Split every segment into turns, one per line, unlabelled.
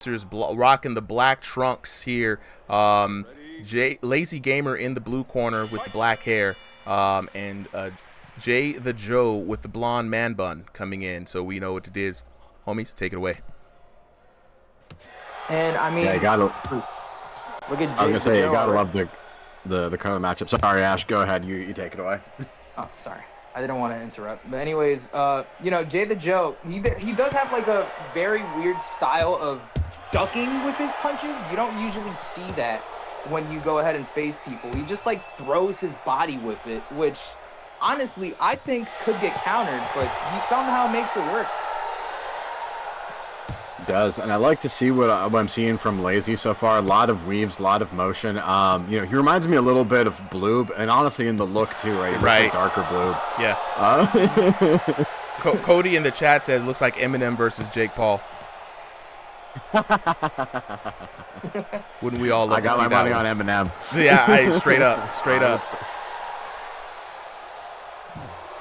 rocking the black trunks here. Lazy Gamer in the blue corner with the black hair, and Jay the Joe with the blonde man bun coming in. So we know what it is. Homies, take it away.
And I mean,
yeah, you gotta
look at Jay.
I was gonna say, you gotta love the kind of matchup. Sorry, Ash, go ahead. You take it away.
Oh, sorry. I didn't want to interrupt. But anyways, you know, Jay the Joe, he does have like a very weird style of ducking with his punches. You don't usually see that when you go ahead and face people. He just like throws his body with it, which honestly I think could get countered, but he somehow makes it work.
Does, and I like to see what I'm seeing from Lazy so far. A lot of weaves, a lot of motion. You know, he reminds me a little bit of Bloob, and honestly in the look too, right? He looks like darker Bloob.
Yeah. Cody in the chat says looks like Eminem versus Jake Paul. Wouldn't we all love to see that? I got my money
on Eminem.
Yeah, straight up.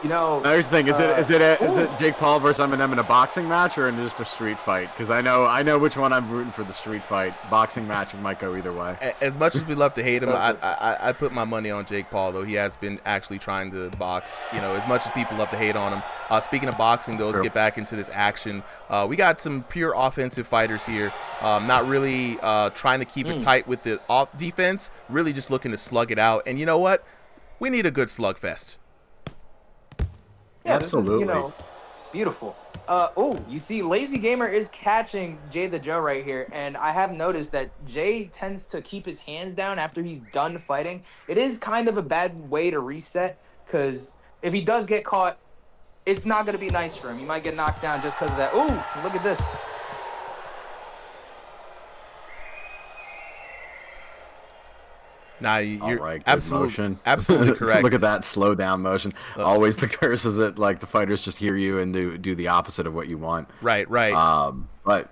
You know,
here's the thing: is it Jake Paul versus Eminem in a boxing match or in just a street fight? Because I know which one I'm rooting for. The street fight boxing match might go either way.
As much as we love to hate him, I put my money on Jake Paul, though he has been actually trying to box. You know, as much as people love to hate on him. Speaking of boxing, though, let's get back into this action. We got some pure offensive fighters here, not really trying to keep it tight with the defense. Really, just looking to slug it out. And you know what? We need a good slugfest.
Yeah,
absolutely.
This is, you know, beautiful. You see, Lazy Gamer is catching Jay the Joe right here, and I have noticed that Jay tends to keep his hands down after he's done fighting. It is kind of a bad way to reset, because if he does get caught, it's not going to be nice for him. He might get knocked down just because of that. Ooh, look at this.
Nah, you're
right,
absolutely correct.
Look at that slow down motion. Always the curse is that like the fighters just hear you and do the opposite of what you want.
Right.
But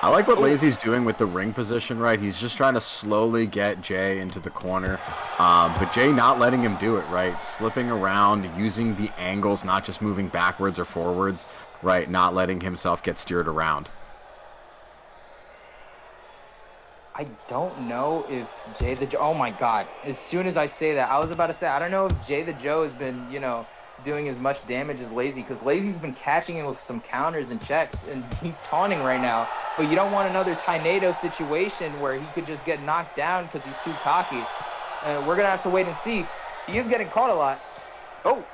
I like what Lazy's doing with the ring position. Right, he's just trying to slowly get Jay into the corner, but Jay not letting him do it. Right, slipping around, using the angles, not just moving backwards or forwards. Right, not letting himself get steered around.
I don't know if Jay the Joe... Oh, my God. As soon as I say that, I was about to say, I don't know if Jay the Joe has been, you know, doing as much damage as Lazy, because Lazy's been catching him with some counters and checks, and he's taunting right now. But you don't want another tornado situation where he could just get knocked down because he's too cocky. We're going to have to wait and see. He is getting caught a lot. Oh.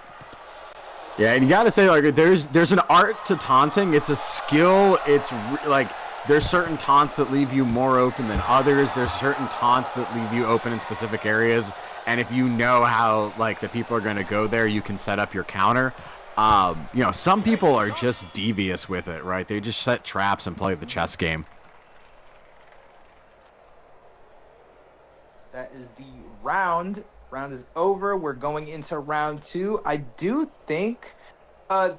Yeah, and you got to say, like, there's an art to taunting. It's a skill. It's, like... There's certain taunts that leave you more open than others. There's certain taunts that leave you open in specific areas. And if you know how, like, the people are going to go there, you can set up your counter. You know, some people are just devious with it, right? They just set traps and play the chess game.
That is the round. Round is over. We're going into round two. I do think,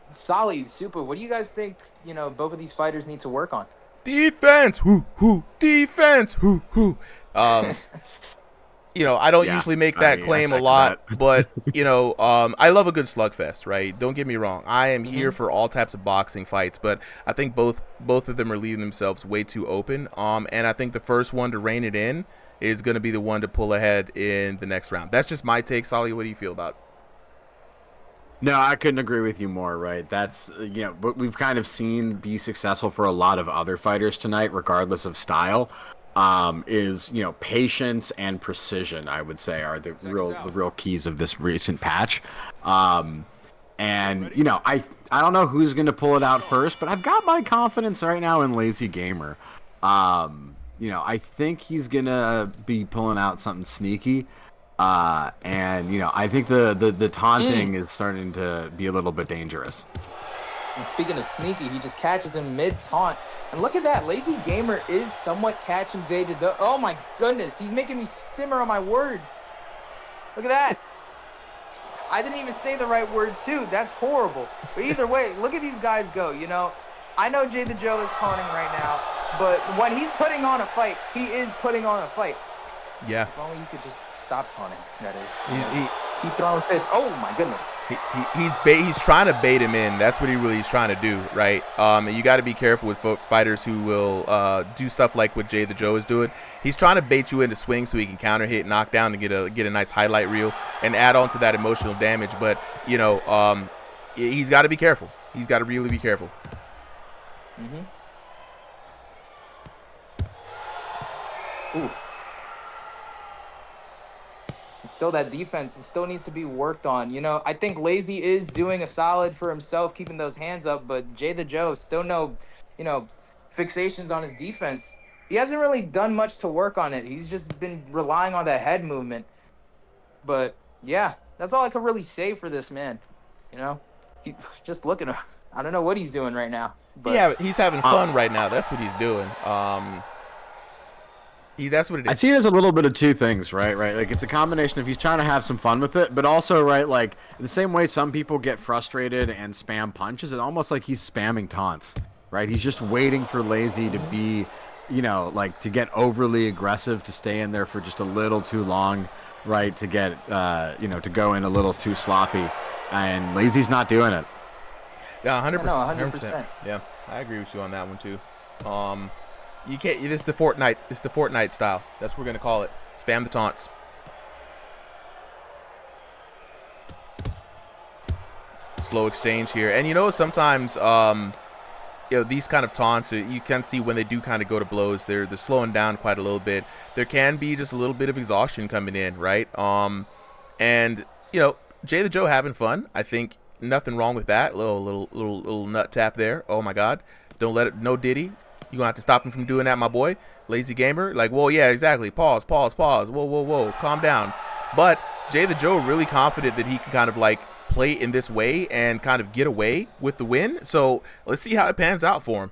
Solly, Super, what do you guys think, you know, both of these fighters need to work on?
Defense, defense, You know, I don't usually make that claim a lot, but you know, I love a good slugfest, right? Don't get me wrong. I am here for all types of boxing fights, but I think both of them are leaving themselves way too open. And I think the first one to rein it in is going to be the one to pull ahead in the next round. That's just my take, Solly. What do you feel about it?
No, I couldn't agree with you more, right? That's, you know, what we've kind of seen be successful for a lot of other fighters tonight, regardless of style, is, you know, patience and precision, I would say, are the real keys of this recent patch. And, you know, I don't know who's going to pull it out first, but I've got my confidence right now in Lazy Gamer. You know, I think he's going to be pulling out something sneaky. And, you know, I think the taunting is starting to be a little bit dangerous.
And speaking of sneaky, he just catches him mid-taunt. And look at that. Lazy Gamer is somewhat catching Jay to the... Oh, my goodness. He's making me stammer on my words. Look at that. I didn't even say the right word, too. That's horrible. But either way, look at these guys go, you know. I know Jay the Joe is taunting right now, but when he's putting on a fight, he is putting on a fight.
Yeah.
If only you could just stop taunting, that is. Keep throwing fists. Oh my goodness.
He's trying to bait him in. That's what he really is trying to do, right? And you got to be careful with fighters who will do stuff like what Jay the Joe is doing. He's trying to bait you into swing so he can counter hit, knock down, and get a nice highlight reel and add on to that emotional damage. But you know, he's got to be careful. He's got to really be careful.
Ooh. Still, that defense still needs to be worked on. You know, I think Lazy is doing a solid for himself, keeping those hands up, but Jay the Joe still no, you know, fixations on his defense. He hasn't really done much to work on it. He's just been relying on that head movement. But yeah, that's all I can really say for this man. You know, he just looking. I don't know what he's doing right now. But
yeah, he's having fun right now. That's what he's doing. That's what it is.
I see it as a little bit of two things, right? Like it's a combination of he's trying to have some fun with it, but also, right, like the same way some people get frustrated and spam punches, it's almost like he's spamming taunts, right? He's just waiting for Lazy to be, you know, like to get overly aggressive, to stay in there for just a little too long, right? To get, you know, to go in a little too sloppy, and Lazy's not doing it.
Yeah, 100%.
100%.
Yeah, I agree with you on that one too. You can't. This is the Fortnite. It's the Fortnite style. That's what we're gonna call it. Spam the taunts. Slow exchange here, and you know sometimes, you know, these kind of taunts, you can see when they do kind of go to blows, they're slowing down quite a little bit. There can be just a little bit of exhaustion coming in, right? And you know, Jay the Joe having fun. I think nothing wrong with that. Little nut tap there. Oh my God! Don't let it. No Diddy. You're going to have to stop him from doing that, my boy. Lazy gamer. Like, whoa, yeah, exactly. Pause. Whoa. Calm down. But Jay the Joe really confident that he can kind of like play in this way and kind of get away with the win. So let's see how it pans out for him.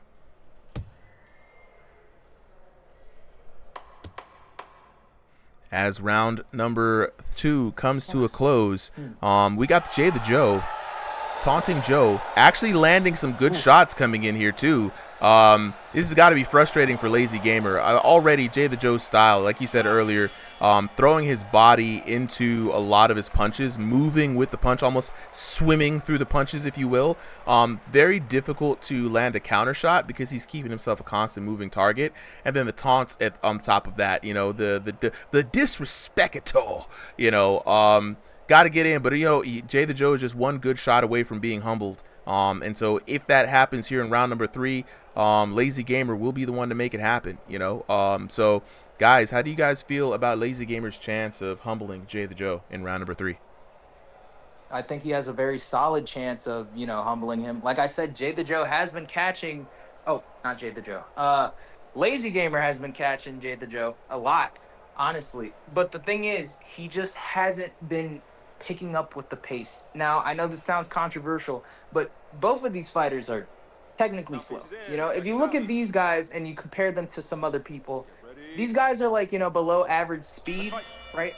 As round number 2 comes to a close, we got Jay the Joe taunting Joe, actually landing some good shots coming in here too. This has got to be frustrating for Lazy Gamer. Already Jay the Joe's style, like you said earlier, throwing his body into a lot of his punches, moving with the punch, almost swimming through the punches, if you will. Very difficult to land a counter shot because he's keeping himself a constant moving target. And then the taunts on top of that, you know, the disrespectator, you know, got to get in. But, you know, Jay the Joe is just one good shot away from being humbled. And so if that happens here in round number 3, Lazy Gamer will be the one to make it happen, you know. So, guys, how do you guys feel about Lazy Gamer's chance of humbling Jay the Joe in round number 3?
I think he has a very solid chance of, you know, humbling him. Like I said, Jay the Joe has been catching. Oh, not Jay the Joe. Lazy Gamer has been catching Jay the Joe a lot, honestly. But the thing is, he just hasn't been picking up with the pace. Now, I know this sounds controversial, but both of these fighters are technically slow. You know, if you look at these guys and you compare them to some other people, these guys are like, you know, below average speed, right?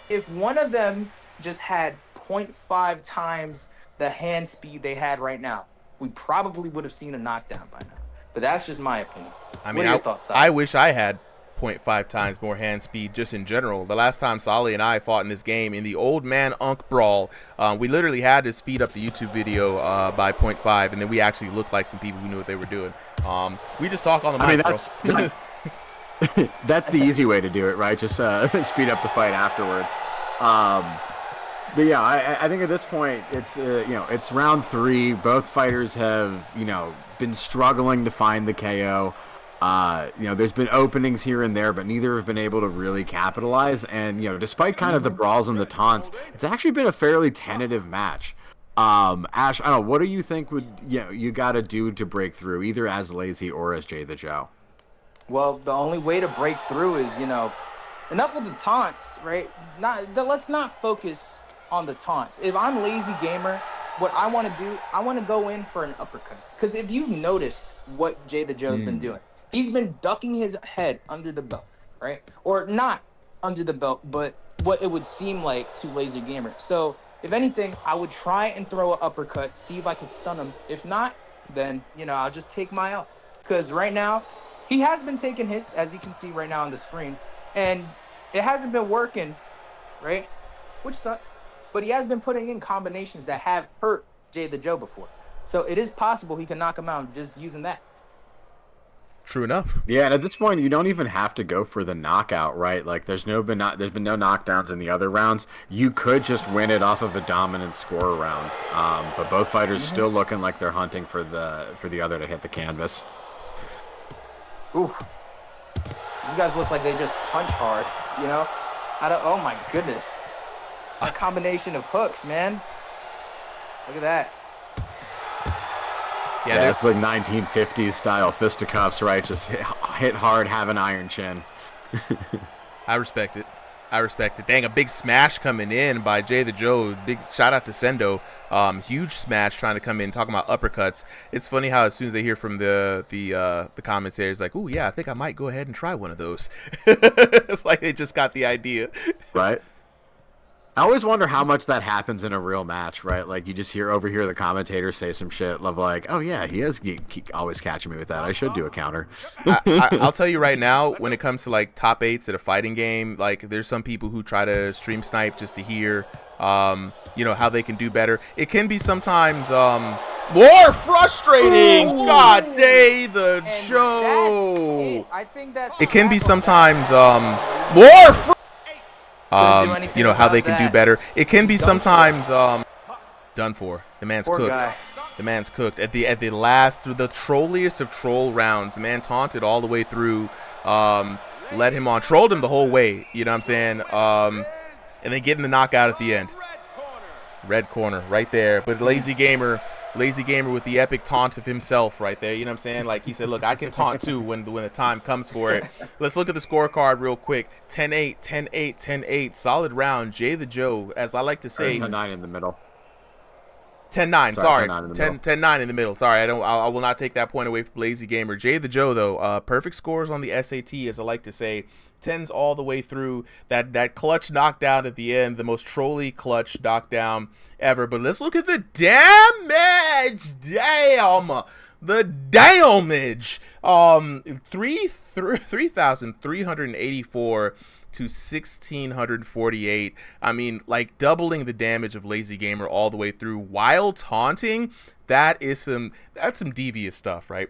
If one of them just had 0.5 times the hand speed they had right now, we probably would have seen a knockdown by now. But that's just my opinion.
I mean, I wish I had 0.5 times more hand speed just in general. The last time Solly and I fought in this game in the Old Man Unk Brawl, we literally had to speed up the YouTube video by 0.5, and then we actually looked like some people who knew what they were doing. We just talk on the mic, bro.
That's the easy way to do it, right? Just speed up the fight afterwards. But yeah, I think at this point it's you know, it's round 3. Both fighters have, you know, been struggling to find the KO. You know, there's been openings here and there, but neither have been able to really capitalize. And, you know, despite kind of the brawls and the taunts, it's actually been a fairly tentative match. Ash, I don't know, what do you think you got to do to break through, either as Lazy or as Jay the Joe?
Well, the only way to break through is, you know, enough with the taunts, right? Let's not focus on the taunts. If I'm Lazy Gamer, what I want to do, I want to go in for an uppercut. Because if you notice what Jay the Joe's been doing, he's been ducking his head under the belt, right? Or not under the belt, but what it would seem like to Lazy Gamer. So, if anything, I would try and throw an uppercut, see if I could stun him. If not, then, you know, I'll just take my L. Because right now, he has been taking hits, as you can see right now on the screen. And it hasn't been working, right? Which sucks. but he has been putting in combinations that have hurt Jay the Joe before. So it is possible he can knock him out just using that.
True enough.
Yeah, and at this point, you don't even have to go for the knockout, right? Like, there's been no knockdowns in the other rounds. You could just win it off of a dominant score round, but both fighters still looking like they're hunting for the other to hit the canvas.
Oof. These guys look like they just punch hard, you know? Oh my goodness. A combination of hooks, man. Look at that.
Yeah, it's like 1950s style fisticuffs, right? Just hit hard, have an iron chin.
I respect it. Dang, a big smash coming in by Jay the Joe. Big shout out to Sendo. Huge smash trying to come in, talking about uppercuts. It's funny how as soon as they hear from the commentators, like, "Ooh, yeah, I think I might go ahead and try one of those." It's like they just got the idea.
Right. I always wonder how much that happens in a real match, right? Like, you just overhear the commentators say some shit of like, "Oh yeah, he always catching me with that. I should do a counter."
I'll tell you right now, when it comes to like top 8s at a fighting game, like there's some people who try to stream snipe just to hear, how they can do better. It can be sometimes more frustrating.
Ooh.
God, Jay the Joe.
I think that's.
It can be sometimes more. How they can do better. It can be sometimes done for. The man's
Poor
cooked.
guy.
The man's cooked. At the last, the trolliest of troll rounds, the man taunted all the way through. Led him on, trolled him the whole way. You know what I'm saying? And then getting the knockout at the end. Red corner right there. But Lazy Gamer with the epic taunt of himself right there. You know what I'm saying? Like he said, look, I can taunt too when the time comes for it. Let's look at the scorecard real quick. 10-8, 10-8, 10-8. Solid round. Jay the Joe, as I like to say.
10-9 in the middle.
10-9, sorry. 10-9 in the middle. Sorry, I will not take that point away from Lazy Gamer. Jay the Joe, though, perfect scores on the SAT, as I like to say. 10s all the way through. That clutch knockdown at the end, the most trolly clutch knockdown ever. But let's look at the damage. Damn. The damage. 3,384 to 1,648. I mean, like doubling the damage of Lazy Gamer all the way through while taunting. That's some devious stuff, right?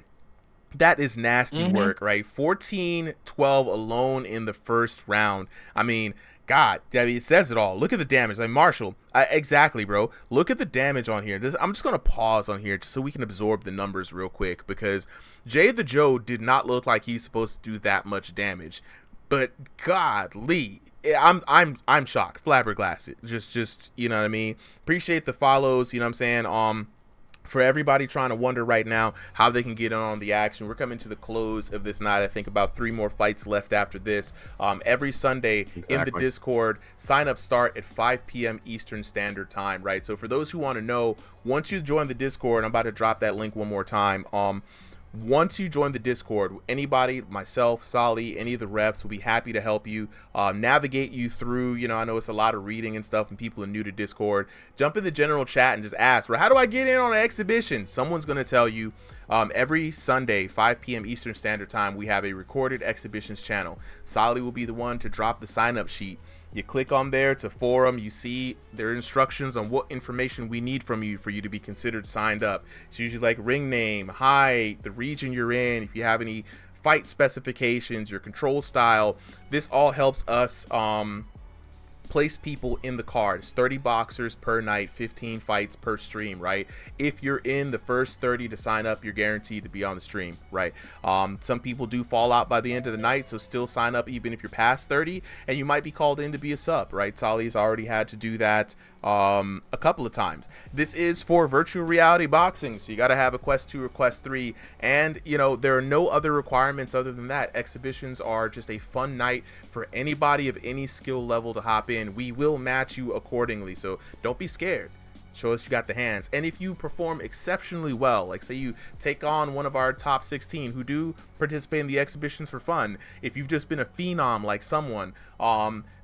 That is nasty work, right? 14-12 alone in the first round. I mean, God, Debbie, it says it all. Look at the damage. Like, Marshall, exactly, bro. Look at the damage on here. I'm just going to pause on here just so we can absorb the numbers real quick, because Jay the Joe did not look like he's supposed to do that much damage. But godly, I'm shocked, flabbergasted. Just you know what I mean? Appreciate the follows, you know what I'm saying? For everybody trying to wonder right now how they can get on the action, we're coming to the close of this night. I think about 3 more fights left after this. Every Sunday in the Discord, sign-ups start at 5 p.m. Eastern Standard Time, right? So for those who want to know, once you join the Discord, I'm about to drop that link one more time. Once you join the Discord, anybody, myself, Solly, any of the refs will be happy to help you navigate you through. You know, I know it's a lot of reading and stuff and people are new to Discord. Jump in the general chat and just ask, well, how do I get in on an exhibition? Someone's going to tell you. Every Sunday, 5 p.m. Eastern Standard Time, we have a recorded exhibitions channel. Solly will be the one to drop the sign-up sheet. You click on there, it's a forum. You see there are instructions on what information we need from you for you to be considered signed up. It's usually like ring name, height, the region you're in, if you have any fight specifications, your control style. This all helps us place people in the card. It's 30 boxers per night, 15 fights per stream, right? If you're in the first 30 to sign up, you're guaranteed to be on the stream, right? Some people do fall out by the end of the night, so still sign up even if you're past 30, and you might be called in to be a sub, right? Solly's already had to do that a couple of times. This is for virtual reality boxing, so you got to have a Quest 2 or Quest 3, and you know there are no other requirements other than that. Exhibitions are just a fun night for anybody of any skill level to hop in. We will match you accordingly, so don't be scared. Show us you got the hands. And if you perform exceptionally well, like say you take on one of our top 16 who do participate in the exhibitions for fun, if you've just been a phenom like someone,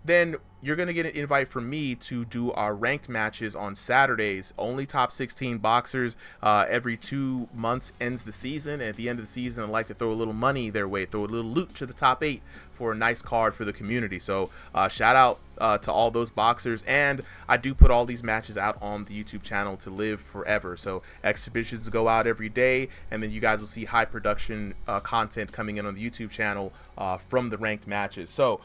then you're going to get an invite from me to do our ranked matches on Saturdays. Only top 16 boxers. Every 2 months ends the season. And at the end of the season, I like to throw a little money their way, throw a little loot to the top 8 for a nice card for the community. So shout out to all those boxers. And I do put all these matches out on the YouTube channel to live forever. So exhibitions go out every day, and then you guys will see high production content coming in on the YouTube channel from the ranked matches. So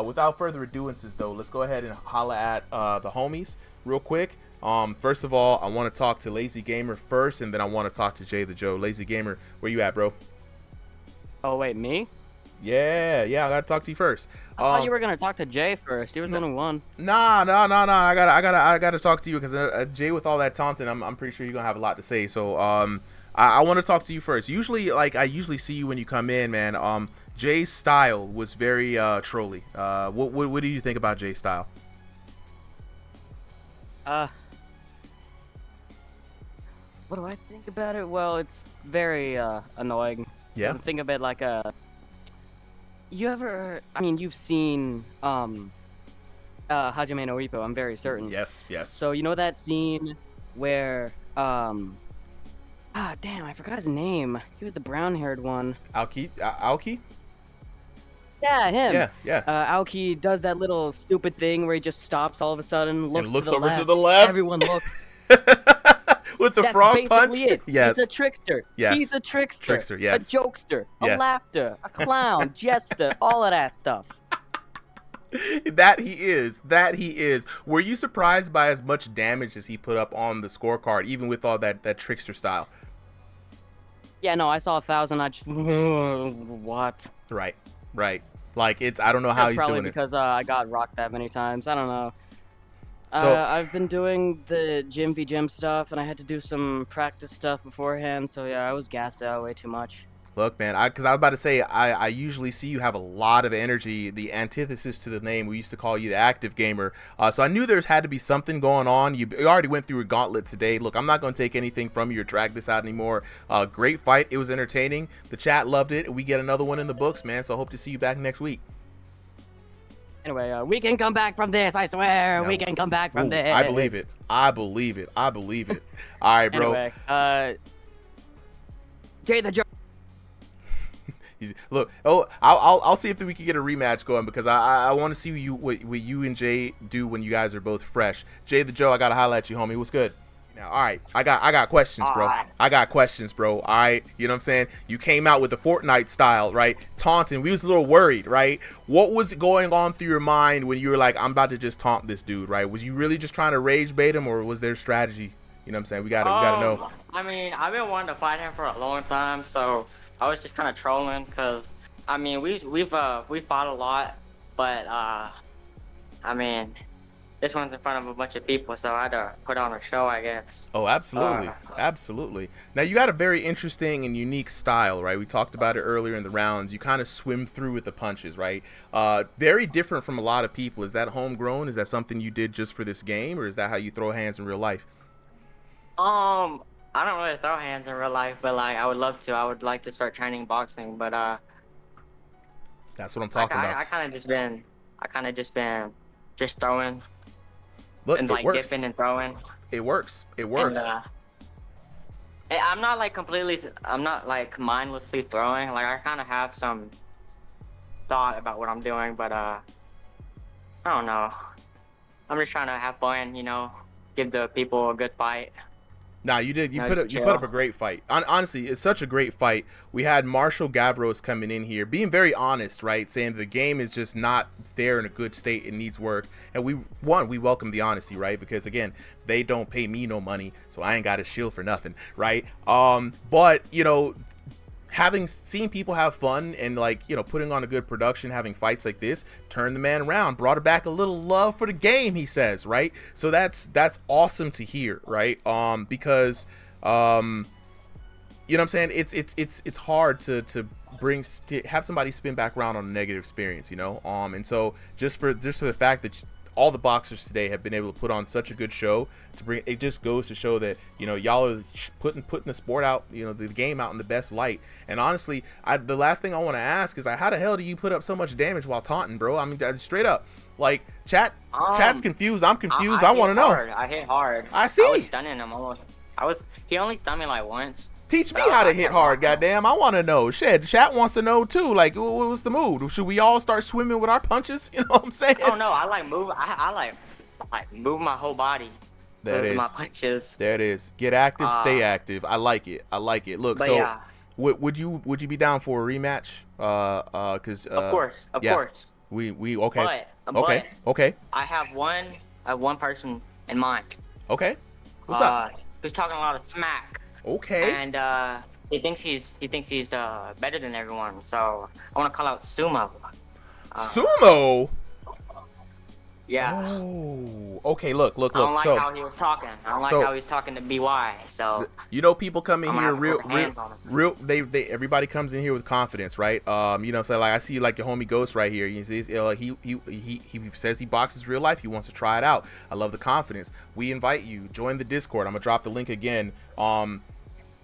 without further aduances, though, let's go ahead and holla at the homies real quick. First of all, I want to talk to Lazy Gamer first, and then I want to talk to Jay the Joe. Lazy Gamer, where you at, bro?
Oh, wait, me?
Yeah, I gotta talk to you first.
I thought you were gonna talk to Jay first. He was the one who won.
Nah. I gotta talk to you because Jay, with all that taunting, I'm pretty sure you're gonna have a lot to say. So I want to talk to you first. Usually, I usually see you when you come in, man. Jay's style was very trolly. What do you think about Jay's style?
What do I think about it? Well, it's very annoying.
Yeah.
Think of it like a. You've seen Hajime no Ippo, I'm very certain.
Yes.
So you know that scene where damn, I forgot his name. He was the brown-haired one.
Aoki?
Yeah, him.
Yeah.
Aoki does that little stupid thing where he just stops all of a sudden, looks
over
to
to the left.
Everyone looks.
With the
That's
frog punch?
basically it.
Yes.
He's a trickster.
Yes.
He's a trickster.
Yes.
A jokester.
Yes.
A laughter. A clown. Jester. All of that stuff.
That he is. Were you surprised by as much damage as he put up on the scorecard, even with all that trickster style?
Yeah, no, I saw 1,000. I just what?
Right. Like I don't know how he's
probably
doing
because I got rocked that many times. I don't know.
So
I've been doing the gym v gym stuff, and I had to do some practice stuff beforehand. So yeah, I was gassed out way too much.
look, man, because I was about to say, I usually see you have a lot of energy, the antithesis to the name. We used to call you the active gamer. So I knew there's had to be something going on. You already went through a gauntlet today. Look, I'm not going to take anything from you or drag this out anymore. Great fight. It was entertaining. The chat loved it. We get another one in the books, man. So I hope to see you back next week.
Anyway, we can come back from this. I swear, we can come back from this.
I believe it. I believe it. I believe it. All right, bro.
Anyway, Jay the Joe.
Look, I'll see if we can get a rematch going, because I want to see what you and Jay do when you guys are both fresh. Jay the Joe, I gotta holla at you, homie. What's good? Now, all right, I got questions, bro. I got questions, bro. All right, you know what I'm saying? You came out with the Fortnite style, right? Taunting. We was a little worried, right? What was going on through your mind when you were like, I'm about to just taunt this dude, right? Was you really just trying to rage bait him, or was there strategy? You know what I'm saying? We gotta know.
I mean, I've been wanting to fight him for a long time, so I was just kind of trolling, cause I mean we've fought a lot, but I mean this one's in front of a bunch of people, so I had to put on a show, I guess.
Oh, absolutely, absolutely. Now you got a very interesting and unique style, right? We talked about it earlier in the rounds. You kind of swim through with the punches, right? Very different from a lot of people. Is that homegrown? Is that something you did just for this game, or is that how you throw hands in real life?
I don't really throw hands in real life, but like I would love to. I would like to start training boxing, but
that's what I'm talking about.
I kind of just been throwing.
Look,
and like dipping and throwing.
It works. It works.
And, I'm not like mindlessly throwing. Like I kind of have some thought about what I'm doing, but I don't know. I'm just trying to have fun, you know, give the people a good fight.
Nah, you did. You put up a great fight. Honestly, it's such a great fight. We had Marshall Gavros coming in here, being very honest, right? Saying the game is just not there in a good state. It needs work. And we welcome the honesty, right? Because again, they don't pay me no money, so I ain't got a shield for nothing, right? But you know, having seen people have fun and like, you know, putting on a good production, having fights like this, turned the man around, brought it back a little love for the game, he says, right? So that's awesome to hear, right? Because you know what I'm saying, it's hard to have somebody spin back around on a negative experience, you know. And so just for the fact that all the boxers today have been able to put on such a good show to bring. It just goes to show that, you know, y'all are putting the sport out, you know, the game out in the best light. And honestly, the last thing I want to ask is, like, how the hell do you put up so much damage while taunting, bro? I mean, straight up, like, chat's confused. I'm confused. I want to know.
I hit hard.
I see.
I was stunning him almost. He only stunned me like once.
Teach me how to hit hard, goddamn. I want to know. Shit, chat wants to know too. Like, what's the move? Should we all start swimming with our punches? You know what I'm saying?
Oh no, I like move. I like move my whole body.
That is
my punches.
There it is. Get active, stay active. I like it. I like it. Look, so
yeah.
would you be down for a rematch? Cause
of course.
We okay.
But
okay.
I have one person in mind.
Okay. What's up?
Who's talking a lot of smack.
Okay.
And he thinks he's better than everyone. So I want to call out Sumo.
Sumo.
Yeah.
Oh. Okay. Look.
I don't like how he was talking. I don't like how he was talking to BY. So.
You know, people come in here real. They everybody comes in here with confidence, right? You know, so like I see like your homie Ghost right here. You see, he says he boxes real life. He wants to try it out. I love the confidence. We invite you, join the Discord. I'm gonna drop the link again.